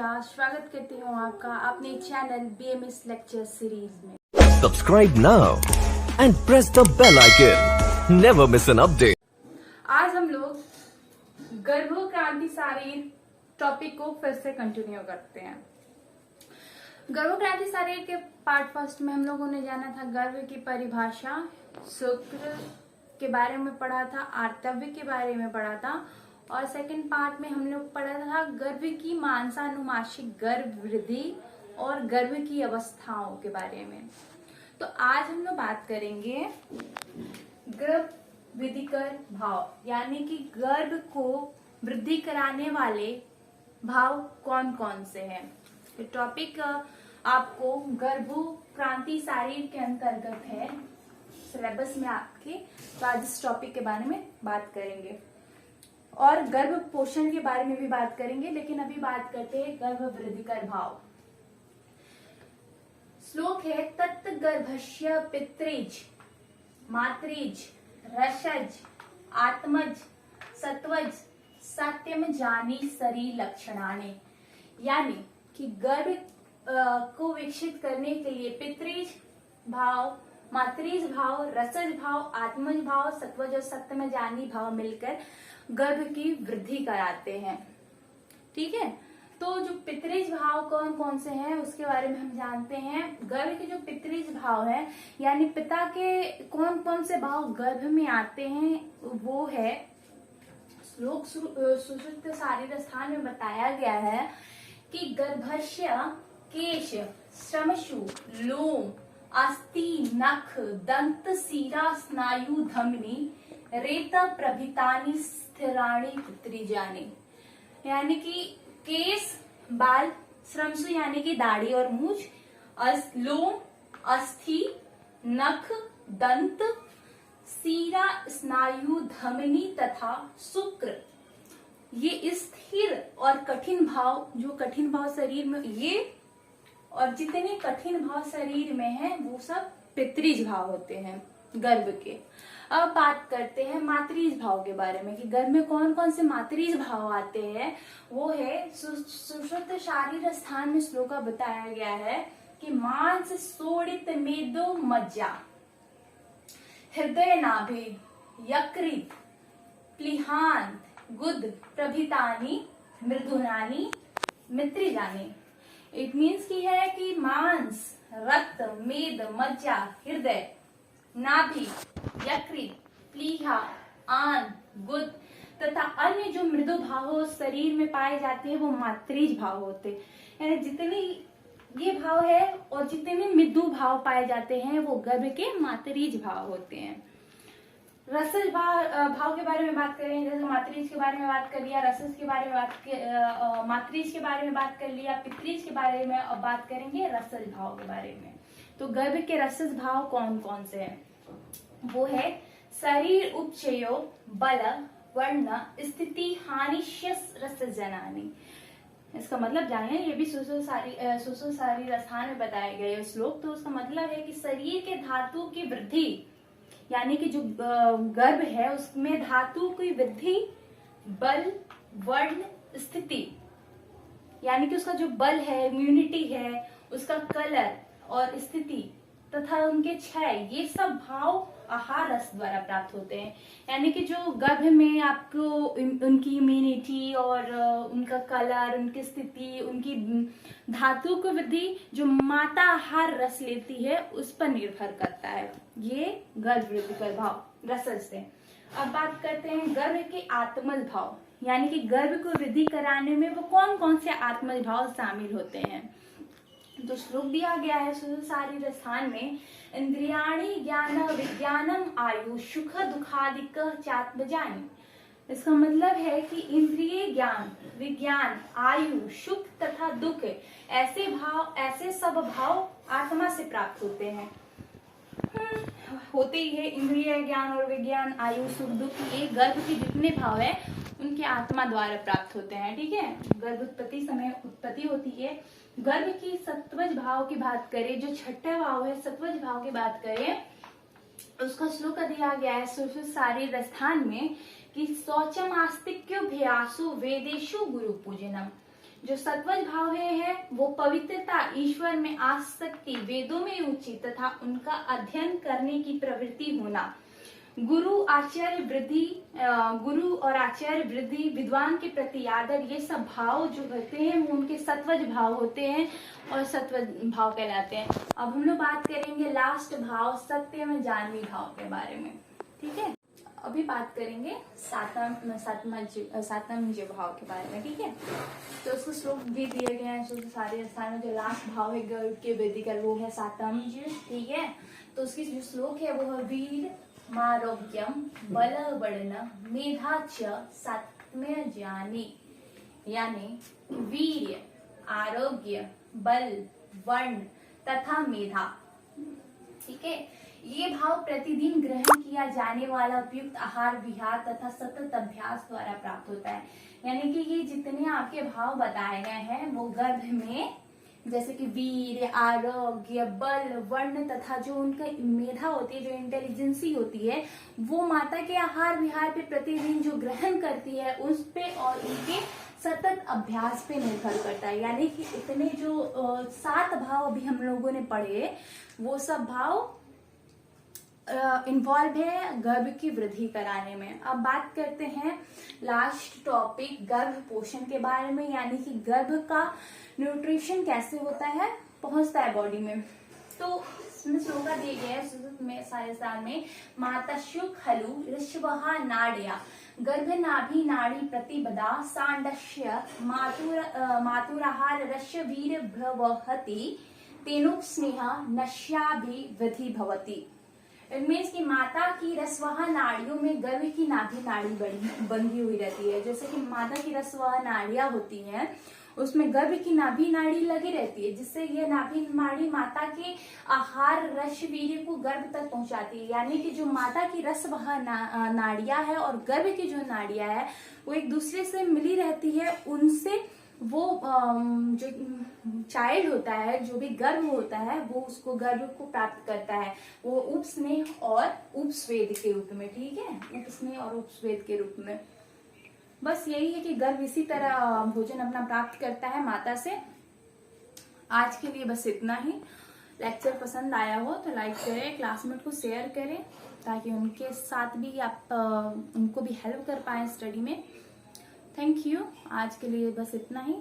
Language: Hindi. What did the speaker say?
नमस्कार, स्वागत करती हूँ आपका अपने चैनल BMS लेक्चर सीरीज में। Subscribe now and press the bell icon. Never miss an update. आज हम लोग गर्भ क्रांतिकारी टॉपिक को फिर से कंटिन्यू करते हैं। गर्भ क्रांतिकारी के पार्ट फर्स्ट में हम लोगों ने जाना था गर्भ की परिभाषा, शुक्र के बारे में पढ़ा था, आर्तव्य के बारे में पढ़ा था और सेकंड पार्ट में हम लोग पढ़ा था गर्भ की मांसानुमासिक गर्भ वृद्धि और गर्भ की अवस्थाओं के बारे में। तो आज हम लोग बात करेंगे गर्भ वृद्धिकर भाव, यानी कि गर्भ को वृद्धि कराने वाले भाव कौन कौन से हैं। ये टॉपिक आपको गर्भ क्रांति शारीर के अंतर्गत है सिलेबस में आपके, तो आज इस टॉपिक के बारे में बात करेंगे और गर्भ पोषण के बारे में भी बात करेंगे। लेकिन अभी बात करते हैं गर्भ वृद्धिकर भाव। श्लोक है तत् गर्भस्य पितृज मातृज रसज आत्मज सत्वज सत्यम जानी शरीर लक्षणाने, यानी कि गर्भ को विकसित करने के लिए पितृज भाव, मातृज भाव, रसज भाव, आत्मज भाव, सत्वज और सत्यम जानी भाव मिलकर गर्भ की वृद्धि कराते हैं। ठीक है, तो जो पितृज भाव कौन कौन से हैं उसके बारे में हम जानते हैं। गर्भ के जो पितृज भाव है यानी पिता के कौन कौन से भाव गर्भ में आते हैं वो है, श्लोक सुश्रुत शारीर स्थान में बताया गया है कि गर्भस्य केश श्रमशु लोम अस्थि नख दंत सीरा स्नायु धमनी रेत प्रभृतानि स्थिराणि पितृजानि, यानी कि केस बाल, श्रमसु यानी कि दाढ़ी और मूछ, लोम अस्थि नख दंत सीरा स्नायु धमनी तथा शुक्र, ये स्थिर और कठिन भाव, जो कठिन भाव शरीर में ये और जितने कठिन भाव शरीर में है वो सब पितृज भाव होते हैं गर्भ के। अब बात करते हैं मातृज भाव के बारे में कि गर्भ में कौन कौन से मातृज भाव आते हैं। वो है सुश्रुत शारीर स्थान में श्लोक बताया गया है कि मांस सोडित मेदो मज्जा हृदय नाभि यकृत प्लीहान गुद प्रभृतानि मृदुनानि मित्रिजानि। इट मीन्स की है कि मांस, रक्त, मेद, मज्जा, हृदय, नाभि, यकृत, प्लीहा, आन, गुद तथा अन्य जो मृदु भाव शरीर में पाए जाते हैं वो मातृज भाव होते हैं। यानी जितने ये भाव है और जितने मृदु भाव पाए जाते हैं वो गर्भ के मातृज भाव होते हैं। रसज भाव के बारे में बात करें, जैसे मातृज के बारे में बात कर लिया, रसज के बारे में मातृज के बारे में बात कर लिया, पितृज के बारे में अब बात करेंगे रसज भाव के बारे में। तो गर्भ के रसज भाव कौन कौन से हैं? वो है शरीर उपचयो बल वर्ण स्थिति हानिश्यस रसजनानि। इसका मतलब जाने, ये भी सुसु शारीर स्थान में बताया गया है श्लोक। तो उसका मतलब है कि शरीर के धातु की वृद्धि, यानी कि जो गर्भ है उसमें धातु की वृद्धि, बल, वर्ण, स्थिति, यानी कि उसका जो बल है, इम्यूनिटी है, उसका कलर और स्थिति तथा उनके क्षय, ये सब भाव आहार रस द्वारा प्राप्त होते हैं। यानी कि जो गर्भ में आपको उनकी इम्यूनिटी और उनका कलर, उनकी स्थिति, उनकी धातु की वृद्धि जो माता आहार रस लेती है उस पर निर्भर करता है। ये गर्भ वृद्धिकर भाव रसज से। अब बात करते हैं गर्भ के आत्मज भाव, यानी कि गर्भ को वृद्धि कराने में वो कौन कौन से आत्मज भाव शामिल होते हैं। तो श्लोक दिया गया है शारीर स्थान में इंद्रियाणि ज्ञान विज्ञानम आयु सुख दुखादिक चात्मजानी। इसका मतलब है कि इंद्रिय ज्ञान, विज्ञान, आयु, सुख तथा दुख, ऐसे भाव, ऐसे सब भाव आत्मा से प्राप्त होते हैं। होते ही है इंद्रिय ज्ञान और विज्ञान, आयु, सुख, दुख, ये गर्भ के जितने भाव है उनके आत्मा द्वारा प्राप्त होते हैं। ठीक है, गर्भ उत्पत्ति समय उत्पत्ति होती है। गर्भ की सत्वज भाव की बात करें, जो छठा भाव है सत्वज भाव की बात करें, उसका श्लोक दिया गया है सुश्रुत शारीर स्थान में कि शौचम आस्तिक्यो भ्यासु वेदेशु गुरु पूजनम, जो सत्वज भाव है वो पवित्रता, ईश्वर में आसक्ति, वेदों में रुचि तथा उनका अध्ययन करने की प्रवृत्ति होना, गुरु और आचार्य वृद्धि, विद्वान के प्रति आदर, ये सब भाव जो होते हैं वो उनके सत्वज भाव होते हैं और सत्वज भाव कहलाते हैं। अब हम लोग बात करेंगे लास्ट भाव सत्यम जानवी भाव के बारे में, ठीक है। अभी बात करेंगे सातम जो भाव के बारे में, ठीक है। तो उसको श्लोक भी दिए गए हैं, सारे स्थानों जो लास्ट भाव है गर्भ के वृद्धि का वो है सातम, ठीक है। तो उसकी जो श्लोक है वो है वीर मारोग्यम बल वर्ण मेधा च सात्म्य ज्ञानी, यानी वीर्य, आरोग्य, बल, वर्ण तथा मेधा, ठीक है। ये भाव प्रतिदिन ग्रहण किया जाने वाला उपयुक्त आहार विहार तथा सतत अभ्यास द्वारा प्राप्त होता है। यानी कि ये जितने आपके भाव बताए गए हैं वो गर्भ में, जैसे कि वीर, आरोग्य, बल, वर्ण तथा जो उनका मेधा होती है, जो इंटेलिजेंसी होती है, वो माता के आहार विहार पे प्रतिदिन जो ग्रहण करती है उस पे और उनके सतत अभ्यास पे निर्भर करता है। यानी कि इतने जो 7 भाव अभी हम लोगों ने पढ़े वो सब भाव इन्वॉल्व है गर्भ की वृद्धि कराने में। अब बात करते हैं लास्ट टॉपिक गर्भ पोषण के बारे में, यानी कि गर्भ का न्यूट्रिशन कैसे होता है, पहुंचता है बॉडी में। तो इसमें श्लोका दिए गए हैं में सारे साल में मातस्यु खलु ऋषवहा नाड्या गर्भ नाभि नाड़ी प्रतिपदा सांडस्य मातुराहार रस्य वीर भ्रवहति तेनुक स्नेह नश्याभिवृद्धि भवति। इट मीन्स कि माता की रसवाह नाड़ियों में गर्भ की नाभि नाड़ी बंधी हुई रहती है। जैसे कि माता की रसवाह नाड़ियां होती हैं उसमें गर्भ की नाभि नाड़ी लगी रहती है, जिससे ये नाभि नाड़ी माता के आहार रस वीर्य को गर्भ तक पहुंचाती है। यानी कि जो माता की रसवाह नाड़ियां है और गर्भ की जो नाड़ियां है वो एक दूसरे से मिली रहती है। उनसे वो जो चाइल्ड होता है, जो भी गर्भ होता है, वो उसको गर्भ को प्राप्त करता है, वो उपस्नेह और उपस्वेद के रूप में, ठीक है, उपस्नेह और उपस्वेद के रूप में। बस यही है कि गर्भ इसी तरह भोजन अपना प्राप्त करता है माता से। आज के लिए बस इतना ही। लेक्चर पसंद आया हो तो लाइक करें, क्लासमेट को शेयर करें ताकि उनके साथ भी आप उनको भी हेल्प कर पाए स्टडी में। Thank you. आज के लिए बस इतना ही।